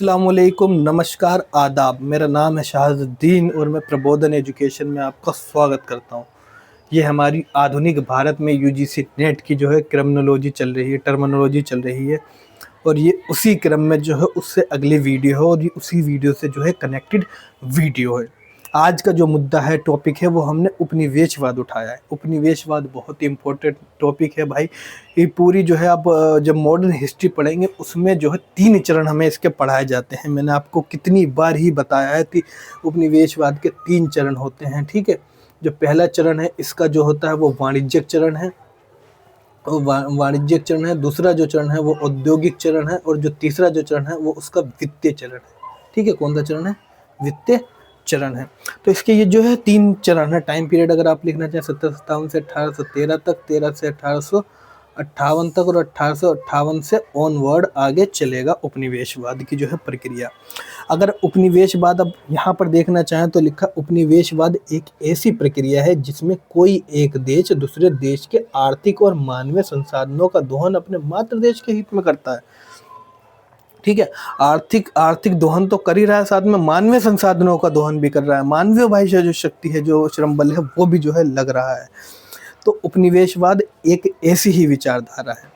अस्सलामुअलैकुम, नमस्कार, आदाब। मेरा नाम है शहाजुद्दीन और मैं प्रबोधन एजुकेशन में आपका स्वागत करता हूँ। ये हमारी आधुनिक भारत में यूजीसी नेट की जो है क्रमिनोलॉजी चल रही है, टर्मिनोलॉजी चल रही है और ये उसी क्रम में जो है उससे अगली वीडियो है और ये उसी वीडियो से जो है कनेक्टेड वीडियो है। आज का जो मुद्दा है, टॉपिक है, वो हमने उपनिवेशवाद उठाया है। उपनिवेशवाद बहुत ही इम्पोर्टेंट टॉपिक है भाई। ये पूरी जो है आप जब मॉडर्न हिस्ट्री पढ़ेंगे उसमें जो है 3 चरण हमें इसके पढ़ाए जाते हैं। मैंने आपको कितनी बार ही बताया है कि उपनिवेशवाद के 3 चरण होते हैं, ठीक है। जो पहला चरण है इसका जो होता है वो वाणिज्यिक चरण है, वाणिज्यिक चरण है। दूसरा जो चरण है वो औद्योगिक चरण है और जो तीसरा जो चरण है वो उसका वित्तीय चरण है, ठीक है। कौन सा चरण है? वित्तीय चरण है। तो इसके ये जो है 3 चरण है। टाइम पीरियड अगर आप लिखना चाहें 1757 से 1813 तक, 13 से 1858 तक और 1858 से ऑनवर्ड आगे चलेगा उपनिवेशवाद की जो है प्रक्रिया। अगर उपनिवेशवाद अब यहाँ पर देखना चाहें तो लिखा उपनिवेशवाद एक ऐसी प्रक्रिया है जिसमें कोई एक देश दूसरे देश के आर्थिक और मानवीय संसाधनों का दोहन अपने मातृ देश के हित में करता है, ठीक है। आर्थिक दोहन तो कर ही रहा है, साथ में मानवीय संसाधनों का दोहन भी कर रहा है। मानवीय भाई जो शक्ति है, जो श्रम बल है, वो भी जो है लग रहा है। तो उपनिवेशवाद एक ऐसी ही विचारधारा है।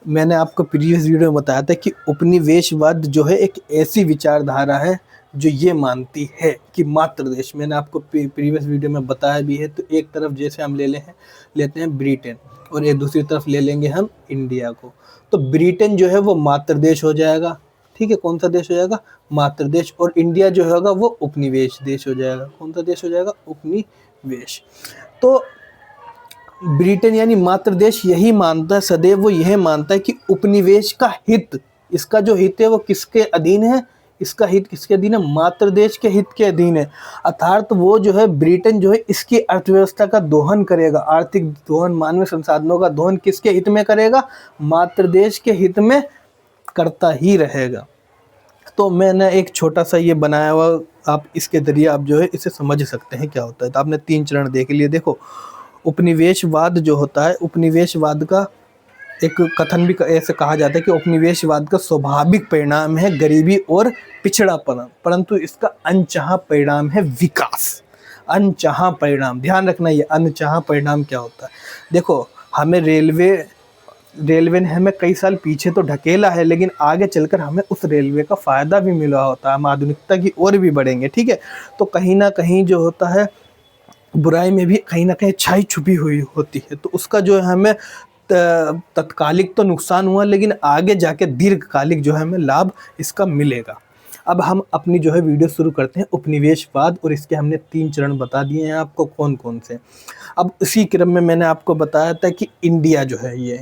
मैंने आपको प्रीवियस वीडियो में बताया था कि उपनिवेशवाद जो है एक ऐसी विचारधारा है जो ये मानती है कि मातृ देश, मैंने आपको प्रीवियस वीडियो में बताया भी है। तो एक तरफ जैसे हम लेते हैं ब्रिटेन और एक दूसरी तरफ ले लेंगे हम इंडिया को। तो ब्रिटेन जो है वो मातृ देश हो जाएगा, ठीक है। कौन सा देश हो जाएगा? मातृ देश। और इंडिया जो होगा वो उपनिवेश देश हो जाएगा। कौन सा देश हो जाएगा? उपनिवेश। तो ब्रिटेन यानी मातृ देश यही मानता है, सदैव वो यह मानता है कि उपनिवेश का हित, इसका जो हित है वो किसके अधीन है? इसका हित किसके अधीन है? मातृ देश के हित के अधीन है। अर्थात वो जो है ब्रिटेन जो है इसकी अर्थव्यवस्था का दोहन करेगा, आर्थिक दोहन, मानवीय संसाधनों का दोहन किसके हित में करेगा? मातृ देश के हित में करता ही रहेगा। तो मैंने एक छोटा सा ये बनाया हुआ, आप इसके जरिए आप जो है इसे समझ सकते हैं क्या होता है। तो आपने 3 चरण देख लिए। देखो, उपनिवेशवाद जो होता है, उपनिवेशवाद का एक कथन भी ऐसे कहा जाता है कि उपनिवेशवाद का स्वाभाविक परिणाम है गरीबी और पिछड़ापन, परंतु इसका अनचाहा परिणाम है विकास। अनचाहा परिणाम, ध्यान रखना, ये अनचाहा परिणाम क्या होता है। देखो, हमें रेलवे ने हमें कई साल पीछे तो ढकेला है, लेकिन आगे चलकर हमें उस रेलवे का फ़ायदा भी मिला होता है। हम आधुनिकता की ओर भी बढ़ेंगे, ठीक है। तो कहीं ना कहीं जो होता है, बुराई में भी कहीं ना कहीं अच्छाई छुपी हुई होती है। तो उसका जो है हमें तत्कालिक तो नुकसान हुआ, लेकिन आगे जाके दीर्घकालिक जो है हमें लाभ इसका मिलेगा। अब हम अपनी जो है वीडियो शुरू करते हैं उपनिवेशवाद, और इसके हमने 3 चरण बता दिए हैं आपको कौन कौन से। अब इसी क्रम में मैंने आपको बताया था कि इंडिया जो है, ये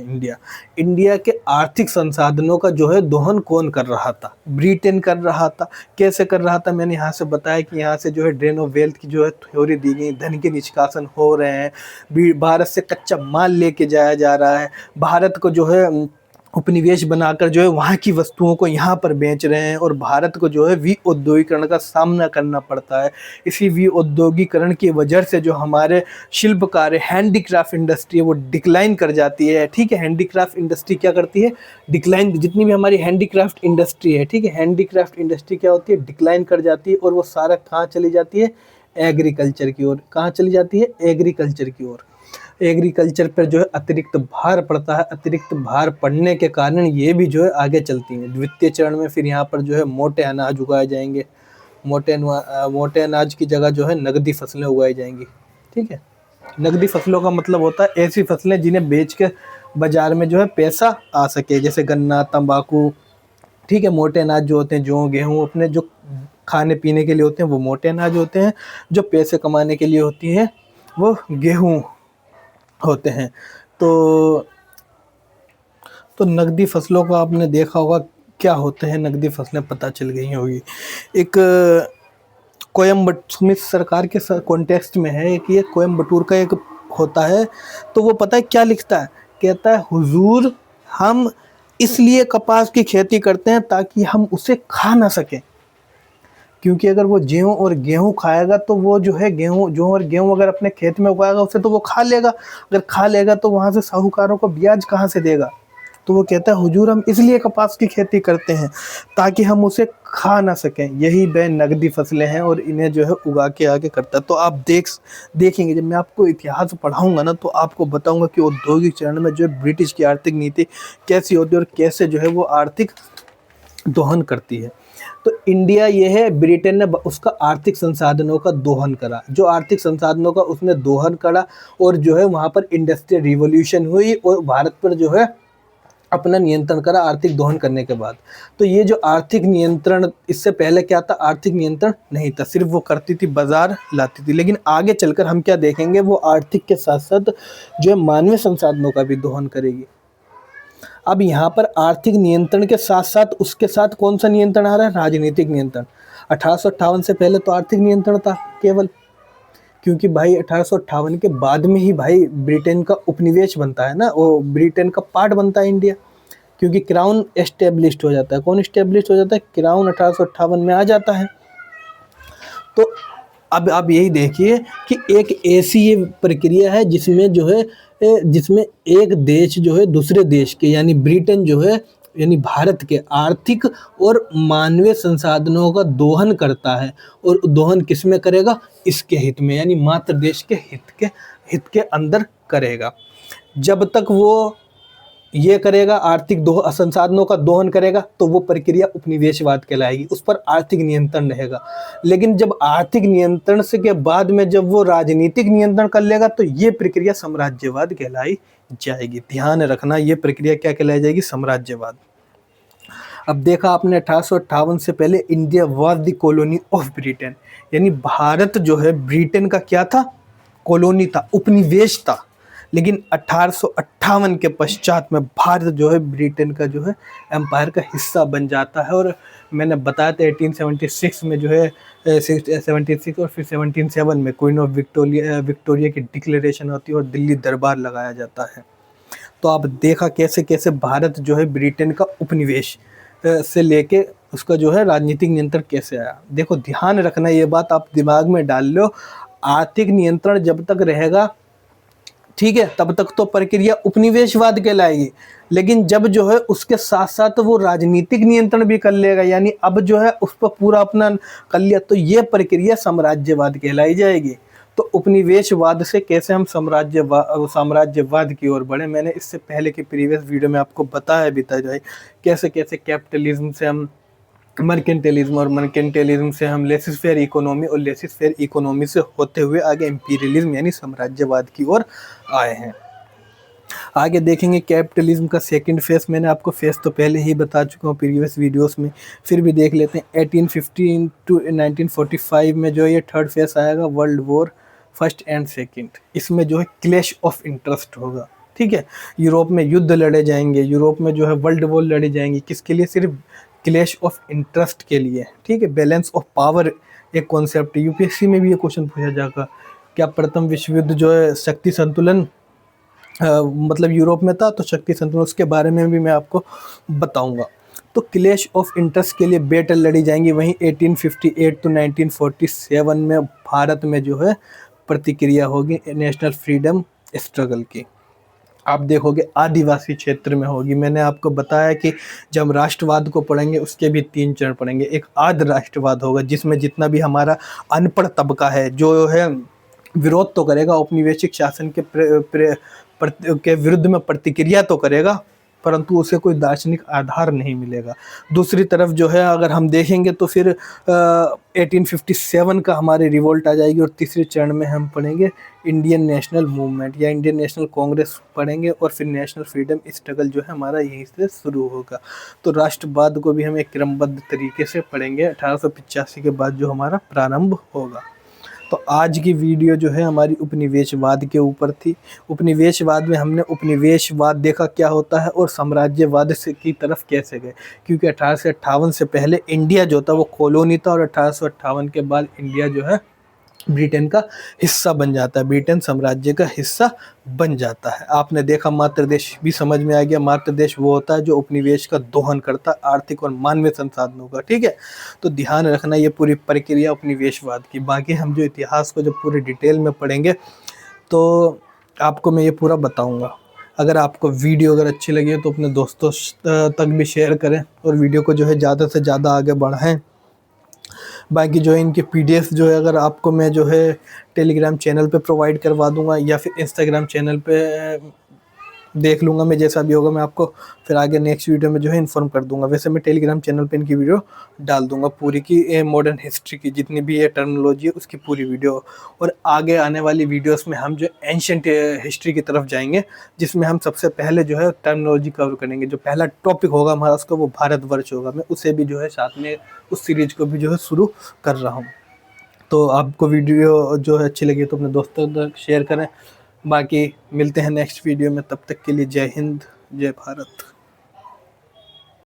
इंडिया के आर्थिक संसाधनों का जो है दोहन कौन कर रहा था? ब्रिटेन कर रहा था। कैसे कर रहा था? मैंने यहाँ से बताया कि यहाँ से जो है ड्रेन ऑफ वेल्थ की जो है थ्योरी दी गई, धन के निष्कासन हो रहे हैं, भारत से कच्चा माल लेके जाया जा रहा है, भारत को जो है उपनिवेश बनाकर जो है वहाँ की वस्तुओं को यहाँ पर बेच रहे हैं, और भारत को जो है विऔद्योगीकरण का सामना करना पड़ता है। इसी विऔद्योगीकरण की वजह से जो हमारे शिल्पकार, हैंडीक्राफ्ट इंडस्ट्री है, वो डिक्लाइन कर जाती है, ठीक है। हैंडीक्राफ्ट इंडस्ट्री क्या करती है? डिक्लाइन। जितनी भी हमारी हैंडीक्राफ्ट इंडस्ट्री है, ठीक है, हैंडीक्राफ्ट इंडस्ट्री क्या होती है? डिक्लाइन कर जाती है, और वो सारा कहाँ चली जाती है? एग्रीकल्चर की ओर। कहाँ चली जाती है? एग्रीकल्चर की ओर। एग्रीकल्चर पर जो है अतिरिक्त भार पड़ता है। अतिरिक्त भार पड़ने के कारण ये भी जो है आगे चलती हैं। द्वितीय चरण में फिर यहाँ पर जो है मोटे अनाज उगाए जाएंगे। मोटे अनाज की जगह जो है नगदी फसलें उगाई जाएंगी, ठीक है। नगदी फसलों का मतलब होता है ऐसी फसलें जिन्हें बेच के बाजार में जो है पैसा आ सके, जैसे गन्ना, तंबाकू, ठीक है। मोटे अनाज जो होते हैं, जौ, गेहूँ, अपने जो खाने पीने के लिए होते हैं वो मोटे अनाज होते हैं। जो पैसे कमाने के लिए होती हैं वो गेहूँ होते हैं। तो नगदी फसलों को आपने देखा होगा क्या होते हैं। नगदी फसलें पता चल गई होगी। एक कोयम्बटूर सरकार के कॉन्टेक्स्ट में है कि ये कोयम्बटूर का एक होता है। तो वो पता है क्या लिखता है? कहता है, हुजूर, हम इसलिए कपास की खेती करते हैं ताकि हम उसे खा ना सकें, क्योंकि अगर वो गेहूँ और गेहूँ खाएगा तो वो जो है जौ और गेहूँ अगर अपने खेत में उगाएगा उसे तो वो खा लेगा। अगर खा लेगा तो वहाँ से साहूकारों को ब्याज कहाँ से देगा? तो वो कहता है हुजूर हम इसलिए कपास की खेती करते हैं ताकि हम उसे खा ना सकें, यही वह नगदी फसलें हैं और इन्हें जो है उगा के आगे करता है। तो आप देखेंगे जब मैं आपको इतिहास पढ़ाऊंगा ना तो आपको बताऊंगा कि औद्योगिक चरण में जो है ब्रिटिश की आर्थिक नीति कैसी होती है और कैसे जो है वो आर्थिक दोहन करती है। तो इंडिया ये है, ब्रिटेन ने उसका आर्थिक संसाधनों का दोहन करा, जो आर्थिक संसाधनों का उसने दोहन करा और जो है वहाँ पर इंडस्ट्रियल रिवॉल्यूशन हुई और भारत पर जो है अपना नियंत्रण करा आर्थिक दोहन करने के बाद। तो ये जो आर्थिक नियंत्रण, इससे पहले क्या था, आर्थिक नियंत्रण नहीं था, सिर्फ वो करती थी बाजार लाती थी। लेकिन आगे चलकर हम क्या देखेंगे, वो आर्थिक के साथ साथ जो है मानवीय संसाधनों का भी दोहन करेगी। अब यहाँ पर आर्थिक नियंत्रण के साथ साथ उसके साथ कौन सा नियंत्रण आ रहा है, राजनीतिक नियंत्रण। 1858 से पहले तो आर्थिक नियंत्रण था केवल, क्योंकि भाई 1858 के बाद में ही भाई ब्रिटेन का उपनिवेश बनता है ना, वो ब्रिटेन का पार्ट बनता है इंडिया, क्योंकि क्राउन एस्टेब्लिश्ड हो जाता है। कौन एस्टेब्लिश्ड हो जाता है, क्राउन 1858 में आ जाता है। तो अब आप यही देखिए कि एक ऐसी ये प्रक्रिया है जिसमें जो है जिसमें एक देश जो है दूसरे देश के यानी ब्रिटेन जो है यानी भारत के आर्थिक और मानवीय संसाधनों का दोहन करता है। और दोहन किस में करेगा, इसके हित में, यानी मात्र देश के हित के अंदर करेगा। जब तक वो ये करेगा, आर्थिक संसाधनों का दोहन करेगा, तो वो प्रक्रिया उपनिवेशवाद कहलाएगी, उस पर आर्थिक नियंत्रण रहेगा। लेकिन जब आर्थिक नियंत्रण से के बाद में जब वो राजनीतिक नियंत्रण कर लेगा तो ये प्रक्रिया साम्राज्यवाद कहलाई जाएगी। ध्यान रखना, ये प्रक्रिया क्या कहलाई जाएगी, साम्राज्यवाद। अब देखा आपने 1858 से पहले India was the colony of Britain, यानी भारत जो है ब्रिटेन का क्या था, कॉलोनी था, उपनिवेश था। लेकिन 1858 के पश्चात में भारत जो है ब्रिटेन का जो है एम्पायर का हिस्सा बन जाता है। और मैंने बताया था 1876 में जो है 76 और फिर 77 में क्वीन ऑफ विक्टोरिया की डिक्लेरेशन होती है और दिल्ली दरबार लगाया जाता है। तो आप देखा कैसे कैसे भारत जो है ब्रिटेन का उपनिवेश से लेके उसका जो है राजनीतिक नियंत्रण कैसे आया। देखो ध्यान रखना, ये बात आप दिमाग में डाल लो, आर्थिक नियंत्रण जब तक रहेगा, ठीक है, तब तक तो प्रक्रिया उपनिवेशवाद कहलाएगी। लेकिन जब जो है उसके साथ साथ वो राजनीतिक नियंत्रण भी कर लेगा, यानी अब जो है उस पर पूरा अपना कर लिया, तो ये प्रक्रिया साम्राज्यवाद कहलाई जाएगी। तो उपनिवेशवाद से कैसे हम साम्राज्यवाद की ओर बढ़े, मैंने इससे पहले की प्रीवियस वीडियो में आपको बताया भी था, जो है कैसे कैसे कैपिटलिज्म से हम मर्केंटलिज्म और मर्केंटलिज्म से हम लेसिस फेयर इकोनॉमी और लेसिस फेयर इकोनॉमी से होते हुए आगे इंपीरियलिज्म यानी साम्राज्यवाद की ओर आए हैं। आगे देखेंगे कैपिटलिज्म का सेकंड फेज, मैंने आपको फेज तो पहले ही बता चुका हूँ प्रीवियस वीडियोस में, फिर भी देख लेते हैं। 1815 टू 1945 में जो ये थर्ड फेज आएगा, world war first and second. इसमें जो है क्लैश ऑफ इंटरेस्ट होगा, ठीक है, यूरोप में युद्ध लड़े जाएंगे, यूरोप में जो है वर्ल्ड वॉर लड़ी जाएंगी, किसके लिए, सिर्फ क्लैश ऑफ इंटरेस्ट के लिए, ठीक है। बैलेंस ऑफ पावर एक कॉन्सेप्ट, यूपीएससी में भी ये क्वेश्चन पूछा जाएगा, क्या प्रथम विश्व युद्ध जो है शक्ति संतुलन मतलब यूरोप में था, तो शक्ति संतुलन उसके बारे में भी मैं आपको बताऊंगा। तो क्लैश ऑफ इंटरेस्ट के लिए बैटल लड़ी जाएंगी। वहीं 1858 टू 1947 में भारत में जो है प्रतिक्रिया होगी नेशनल फ्रीडम स्ट्रगल की। आप देखोगे आदिवासी क्षेत्र में होगी। मैंने आपको बताया कि जब हम राष्ट्रवाद को पढ़ेंगे उसके भी 3 चरण पढ़ेंगे। एक आदि राष्ट्रवाद होगा जिसमें जितना भी हमारा अनपढ़ तबका है जो है विरोध तो करेगा, औपनिवेशिक शासन के विरुद्ध में प्रतिक्रिया तो करेगा, परंतु उसे कोई दार्शनिक आधार नहीं मिलेगा। दूसरी तरफ जो है अगर हम देखेंगे तो फिर 1857 का हमारी रिवोल्ट आ जाएगी। और तीसरे चरण में हम पढ़ेंगे इंडियन नेशनल मूवमेंट या इंडियन नेशनल कांग्रेस पढ़ेंगे, और फिर नेशनल फ्रीडम स्ट्रगल जो है हमारा यहीं से शुरू होगा। तो राष्ट्रवाद को भी हम एक क्रमबद्ध तरीके से पढ़ेंगे 1885 के बाद जो हमारा प्रारंभ होगा। तो आज की वीडियो जो है हमारी उपनिवेशवाद के ऊपर थी। उपनिवेशवाद में हमने उपनिवेशवाद देखा क्या होता है और साम्राज्यवाद से की तरफ कैसे गए, क्योंकि 1858 से पहले इंडिया जो था वो कॉलोनी था और 1858 के बाद इंडिया जो है ब्रिटेन का हिस्सा बन जाता है, ब्रिटेन साम्राज्य का हिस्सा बन जाता है। आपने देखा मातृ देश भी समझ में आ गया। मातृ देश वो होता है जो उपनिवेश का दोहन करता है आर्थिक और मानवीय संसाधनों का, ठीक है। तो ध्यान रखना ये पूरी प्रक्रिया उपनिवेशवाद की। बाकी हम जो इतिहास को जब पूरे डिटेल में पढ़ेंगे तो आपको मैं ये पूरा बताऊंगा। अगर आपको वीडियो अगर अच्छी लगी है तो अपने दोस्तों तक भी शेयर करें और वीडियो को जो है ज़्यादा से ज़्यादा आगे बढ़ाएं। बाकी जो है इनके पीडीएफ जो है अगर आपको मैं जो है टेलीग्राम चैनल पे प्रोवाइड करवा दूंगा या फिर इंस्टाग्राम चैनल पे देख लूँगा मैं, जैसा भी होगा मैं आपको फिर आगे नेक्स्ट वीडियो में जो है इन्फॉर्म कर दूंगा। वैसे मैं टेलीग्राम चैनल पे इनकी वीडियो डाल दूंगा पूरी की, मॉडर्न हिस्ट्री की जितनी भी ये टर्मिनोलॉजी है उसकी पूरी वीडियो। और आगे आने वाली वीडियोस में हम जो एंशंट हिस्ट्री की तरफ जाएंगे, जिसमें हम सबसे पहले जो है टर्मिनोलॉजी कवर करेंगे। जो पहला टॉपिक होगा हमारा उसका वो भारतवर्ष होगा। मैं उसे भी जो है साथ में उस सीरीज को भी जो है शुरू कर रहा हूँ। तो आपको वीडियो जो है अच्छी लगी तो अपने दोस्तों तक शेयर करें। बाकी मिलते हैं नेक्स्ट वीडियो में, तब तक के लिए जय हिंद, जय भारत।